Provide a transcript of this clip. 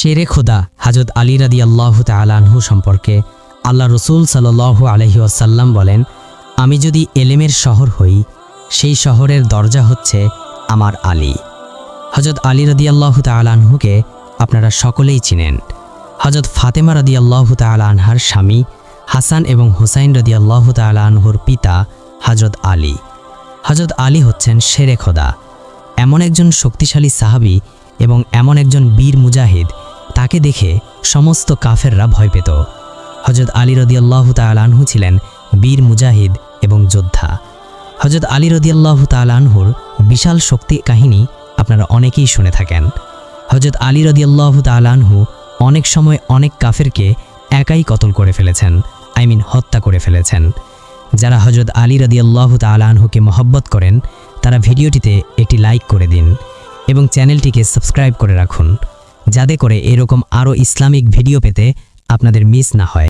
শেরে খোদা হযরত আলী রাদিয়াল্লাহু তাআলা আনহু সম্পর্কে আল্লাহ রসুল সাল্লাল্লাহু আলাইহি ওয়াসাল্লাম বলেন, আমি যদি এলেমের শহর হই, সেই শহরের দরজা হচ্ছে আমার আলী। হযরত আলী রাদিয়াল্লাহু তাআলা আনহুকে আপনারা সকলেই চিনেন। হযরত ফাতেমা রাদিয়াল্লাহু তাআলা আনহার স্বামী হাসান এবং হুসাইন রাদিয়াল্লাহু তাআলা আনহুর পিতা হযরত আলী। হযরত আলী হচ্ছেন শেরে খোদা, এমন একজন শক্তিশালী সাহাবী এবং এমন একজন বীর মুজাহিদ, তাকে দেখে সমস্ত কাফেররা ভয় পেত। হযরত আলী রাদিয়াল্লাহু তাআলা আনহু ছিলেন বীর মুজাহিদ এবং যোদ্ধা। হযরত আলী রাদিয়াল্লাহু তাআলা আনহুর বিশাল শক্তি কাহিনী আপনারা অনেকেই শুনে থাকেন। হযরত আলী রাদিয়াল্লাহু তাআলা আনহু অনেক সময় অনেক কাফেরকে একাই কতল করে ফেলেছেন, হত্যা করে ফেলেছেন। যারা হযরত আলী রাদিয়াল্লাহু তাআলা আনহুকে মহব্বত করেন, তারা ভিডিওটিতে একটি লাইক করে দিন এবং চ্যানেলটিকে সাবস্ক্রাইব করে রাখুন, যাতে করে এরকম আরও ইসলামিক ভিডিও পেতে আপনাদের মিস না হয়।